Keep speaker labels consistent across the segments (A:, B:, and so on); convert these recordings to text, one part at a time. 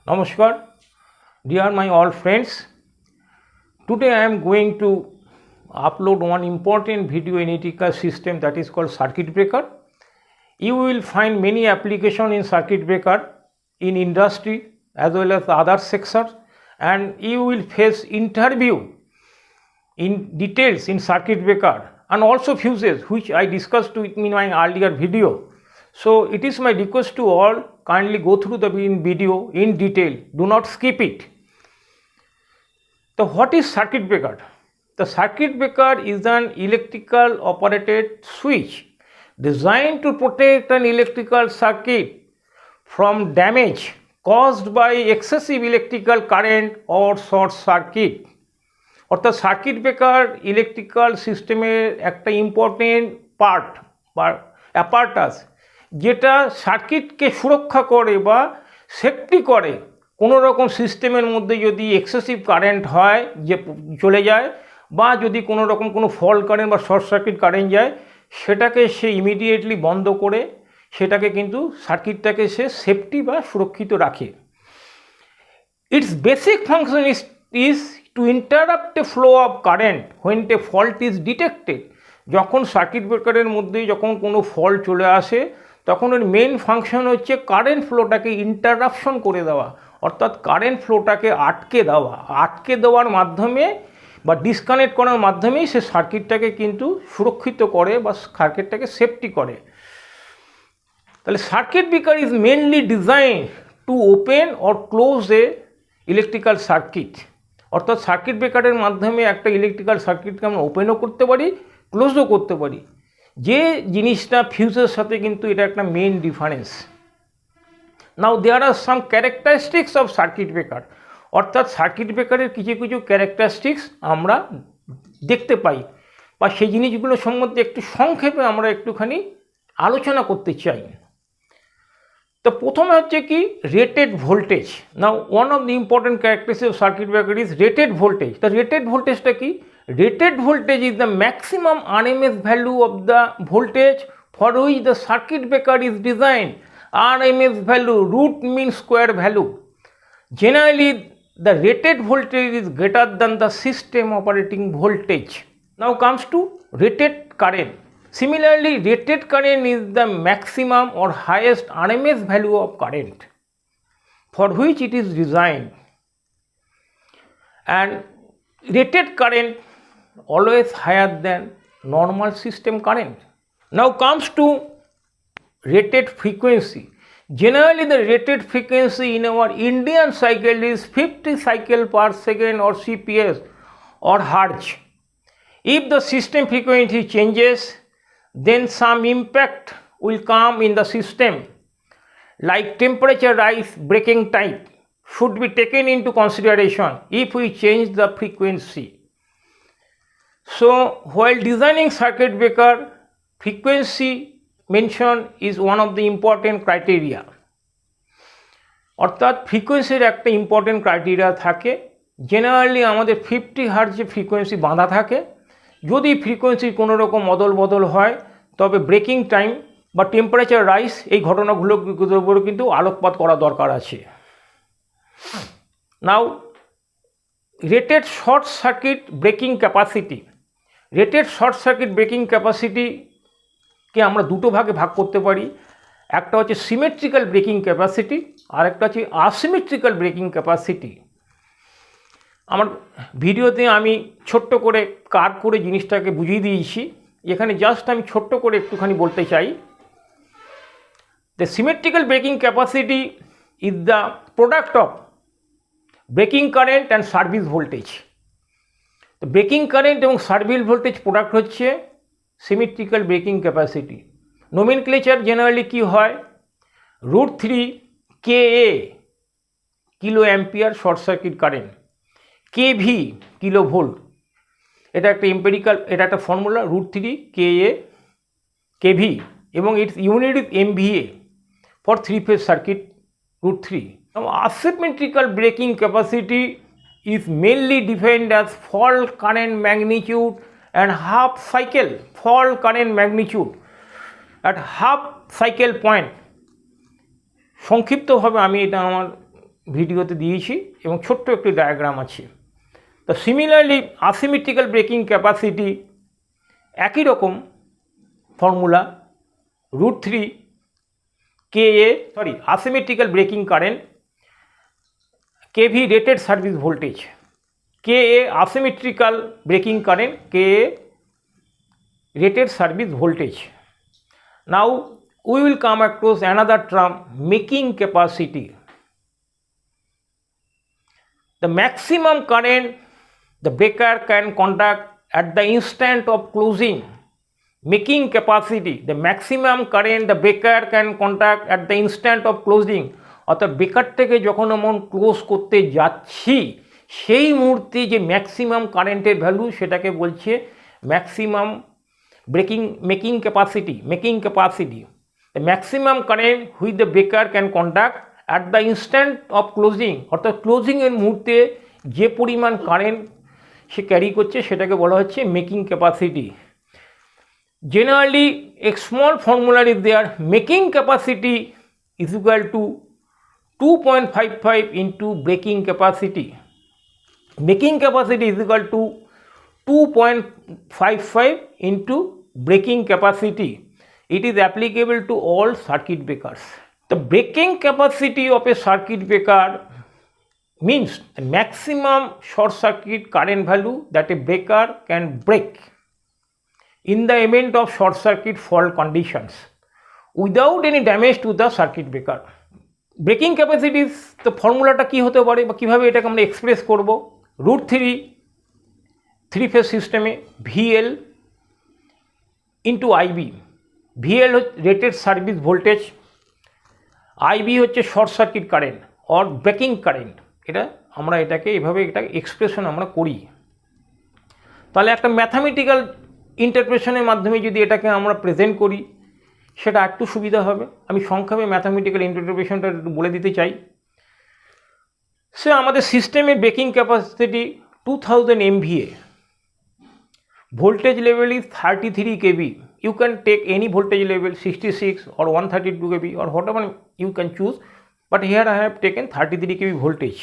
A: Namaskar, dear my all friends. Today I am going to upload one important video in electrical system that is called circuit breaker. You will find many application in circuit breaker in industry as well as other sectors, and you will face interview in details in circuit breaker and also fuses, which I discussed in my earlier video. So it is my request to all, kindly go through the video in detail, do not skip it. So what is circuit breaker? The circuit breaker is an electrical operated switch designed to protect an electrical circuit from damage caused by excessive electrical current or short circuit. অর্থাৎ circuit breaker electrical সিস্টেমের একটা important part বা অ্যাপার্টাস, যেটা সার্কিটকে সুরক্ষা করে বা safety করে কোনো রকম সিস্টেমের মধ্যে যদি এক্সেসিভ কারেন্ট হয় যে চলে যায়, বা যদি কোনো রকম কোনো ফল্ট কারেন্ট বা শর্ট সার্কিট কারেন্ট যায়, সেটাকে সে ইমিডিয়েটলি বন্ধ করে সেটাকে কিন্তু সার্কিটটাকে সে সেফটি বা সুরক্ষিত রাখে। It's basic function is to interrupt a flow of current when a fault is detected. যখন সার্কিট ব্রেকারের মধ্যে যখন কোনো ফল্ট চলে আসে, তখন এর মেইন ফাংশন হচ্ছে কারেন্ট ফ্লোটাকে ইন্টারাপশন করে দেওয়া, অর্থাৎ কারেন্ট ফ্লোটাকে আটকে দেওয়ার মাধ্যমে বা ডিসকানেক্ট করার মাধ্যমেই সে সার্কিটটাকে কিন্তু সুরক্ষিত করে বা সার্কিটটাকে সেফটি করে। তাহলে circuit breaker is mainly design to open or close A electrical circuit. অর্থাৎ সার্কিট ব্রেকারের মাধ্যমে একটা ইলেকট্রিক্যাল সার্কিটকে আমরা ওপেনও করতে পারি, ক্লোজও করতে পারি। যে জিনিসটা ফিউজের সাথে কিন্তু এটা একটা main difference. Now there are some characteristics of circuit breaker. অর্থাৎ সার্কিট ব্রেকারের কিছু কিছু ক্যারেক্টারিস্টিক্স আমরা দেখতে পাই, বা সেই জিনিসগুলো সম্বন্ধে একটু সংক্ষেপে আমরা একটুখানি আলোচনা করতে চাই। তো প্রথমে হচ্ছে কি rated voltage. Now one of the important characteristics of circuit breaker is rated voltage. তা রেটেড ভোল্টেজটা কি? Rated voltage is the maximum RMS value of the voltage for which the circuit breaker is design. RMS value root mean square value. Generally the rated voltage is greater than the system operating voltage. Now comes to rated current. Similarly, rated current is the maximum or highest RMS value of current for which it is designed, and rated current always higher than normal system current. Now comes to rated frequency. Generally, the rated frequency in our Indian cycle is 50 cycle per second or CPS or Hertz. If the system frequency changes, then some impact will come in the system, like temperature rise, breaking time should be taken into consideration if we change the frequency. So, while designing circuit breaker, frequency mention is one of the important criteria. অর্থাৎ ফ্রিকোয়েন্সির একটা important criteria থাকে। Generally আমাদের 50 hertz যে frequency বাঁধা থাকে, যদি ফ্রিকোয়েন্সির কোনো রকম অদল বদল হয়, তবে ব্রেকিং টাইম বা টেম্পারেচার রাইজ এই ঘটনাগুলোর উপরে কিন্তু আলোকপাত করা দরকার আছে। Now rated short circuit breaking capacity. Rated short circuit breaking ক্যাপাসিটিকে আমরা দুটো ভাগে ভাগ করতে পারি। একটা হচ্ছে সিমেট্রিক্যাল ব্রেকিং ক্যাপাসিটি, আর একটা হচ্ছে আসিমেট্রিক্যাল ব্রেকিং ক্যাপাসিটি। আমার ভিডিওতে আমি ছোট্ট করে কার করে জিনিসটাকে বুঝিয়ে দিয়েছি, এখানে জাস্ট আমি ছোট্ট করে একটুখানি বলতে চাই। The symmetrical breaking capacity is the product of breaking current and service voltage. তো ব্রেকিং কারেন্ট এবং সার্ভিস ভোল্টেজ প্রোডাক্ট হচ্ছে symmetrical breaking capacity. Nomenclature generally কি হয়, √3 KA kilo ampere short circuit current, KV kilo volt. এটা একটা empirical, এটা একটা formula, √3 KA KV, এবং it's unit is MVA for 3-phase circuit √3। Asymmetrical breaking capacity is mainly defined as fault current magnitude and half cycle fault current magnitude at half cycle point। সংক্ষিপ্তভাবে আমি এটা আমার ভিডিওতে দিয়েছি এবং ছোট্ট একটি ডায়াগ্রাম আছে। তো সিমিলারলি আসিমেট্রিক্যাল ব্রেকিং ক্যাপাসিটি একই রকম formula √3 KA asymmetrical braking current KV rated service voltage, KA asymmetrical braking current, KA rated service voltage. Now we will come across another term, making capacity. The maximum current the breaker can conduct at the instant of closing. Making capacity, the maximum current the breaker can conduct at the instant of closing. অর্থাৎ breaker থেকে যখন আমরা close করতে যাচ্ছি সেই মুহূর্তে যে maximum কারেন্টের ভ্যালু সেটাকে বলছে maximum making capacity. The maximum current which the breaker can conduct at the instant of closing, অর্থাৎ ক্লোজিংয়ের মুহূর্তে যে পরিমাণ কারেন্ট সে ক্যারি করছে সেটাকে বলা হচ্ছে making capacity. Generally, a small formula is there. Making capacity is equal to 2.55 into braking capacity. Making capacity is equal to 2.55 into braking capacity. It is applicable to all circuit breakers. The braking capacity of a circuit breaker means the maximum short circuit current value that a breaker can break in the event of short circuit fault conditions without any damage to the circuit breaker. Braking capacity the ফর্মুলাটা কি হতে পারে বা কিভাবে এটাকে আমরা express করব, √3 three phase সিস্টেমে VL into IB। VL rated service voltage, IB হচ্ছে short circuit current or breaking current. এটা আমরা এটাকে এভাবে এটা এক্সপ্রেশন আমরা করি। তাহলে একটা ম্যাথামেটিক্যাল ইন্টারপ্রেশনের মাধ্যমে যদি এটাকে আমরা প্রেজেন্ট করি সেটা একটু সুবিধা হবে। আমি সংক্ষেপে ম্যাথামেটিক্যাল ইন্টারপ্রিটেশনটা একটু বলে দিতে চাই। সে আমাদের সিস্টেমের breaking capacity 2000 MVA, voltage level is 33 kV. You can take any voltage level 66 or 132 kV or whatever you can choose, but here I have taken 33 kV voltage.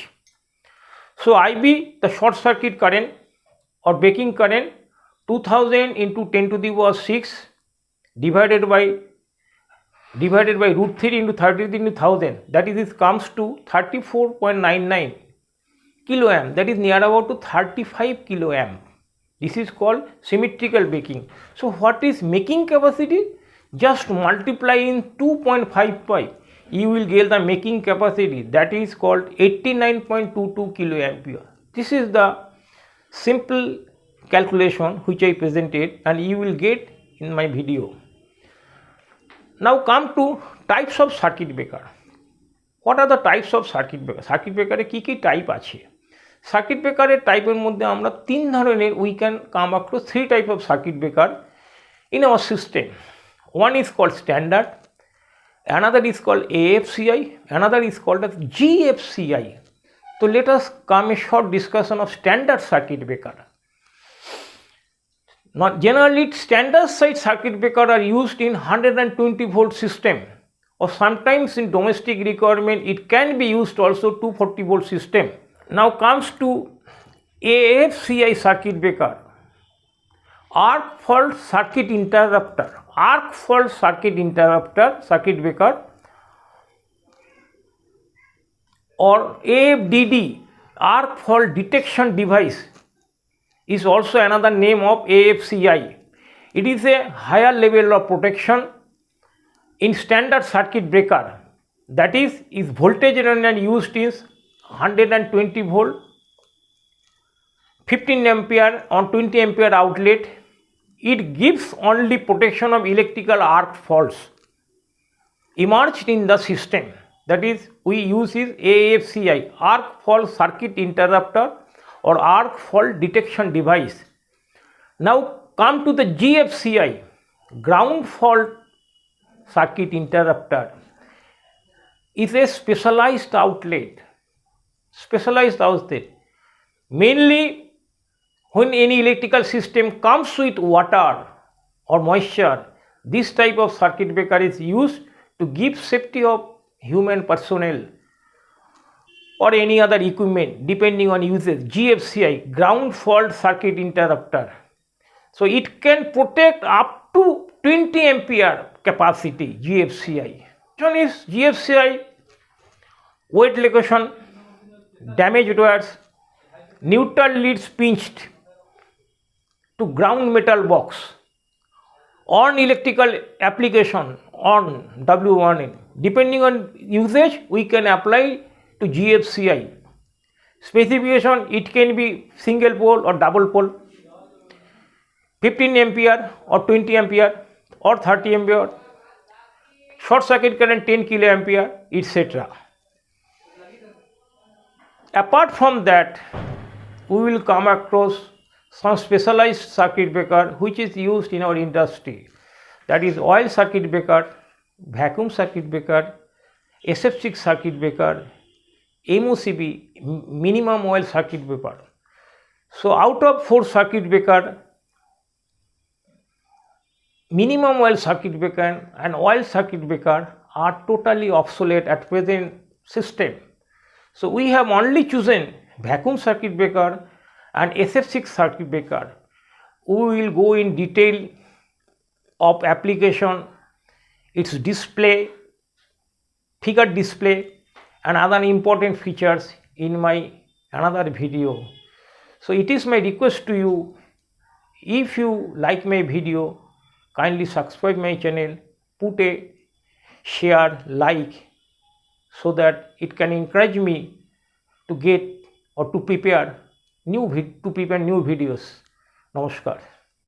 A: So IB, the short circuit current or braking current, 2000 into 10 to the power 6 divided by √3 into 33 into 1000, that is it comes to 34.99 kiloamp, that is near about to 35 kiloamp. This is called symmetrical braking. So what is making capacity? Just multiply in 2.55, you will get the making capacity, that is called 89.22 kiloampere. This is the simple calculation which I presented and you will get in my video. Now come to types of circuit breaker. What are the types of circuit breaker? Circuit breaker কি কি type আছে? Circuit ব্রেকারের টাইপের মধ্যে আমরা তিন ধরনের we can come across 3 type of circuit breaker in our system. One is called standard, another is called AFCI, another is called as GFCI. So let us come a short discussion of standard circuit breaker. Now generally standard side circuit breaker are used in 120 volt system, or sometimes in domestic requirement it can be used also 240 volt system. Now comes to AFCI circuit breaker, arc fault circuit interrupter, circuit breaker, or AFDD, arc fault detection device, is also another name of AFCI. It is a higher level of protection in standard circuit breaker, that is voltage and used is 120 volt, 15 ampere on 20 ampere outlet. It gives only protection of electrical arc faults emerged in the system, that is we use is AFCI, arc fault circuit interrupter or arc fault detection device. Now come to the GFCI, ground fault circuit interrupter, is a specialized outlet. Mainly when any electrical system comes with water or moisture, this type of circuit breaker is used to give safety of human personnel, or any other equipment depending on usage. GFCI, ground fault circuit interrupter. So it can protect up to 20 ampere capacity. GFCI. One is GFCI weight location, damaged wires, neutral leads pinched to ground metal box, on electrical application on W1N. Depending on usage, we can apply to GFCI. Specification, it can be single pole or double pole, 15 ampere or 20 ampere or 30 ampere, short circuit current 10 kiloampere, etc. Apart from that, we will come across some specialized circuit breaker which is used in our industry, that is oil circuit breaker, vacuum circuit breaker, SF6 circuit breaker, MOCB, minimum oil circuit breaker. So out of 4 circuit breaker, minimum oil circuit breaker and oil circuit breaker are totally obsolete at present system. So we have only chosen vacuum circuit breaker and SF6 circuit breaker. We will go in detail of application, its display, figure display and other important features in my another video. So it is my request to you, if you like my video, kindly subscribe my channel, put a share, like, so that it can encourage me to get or to prepare new videos. Namaskar.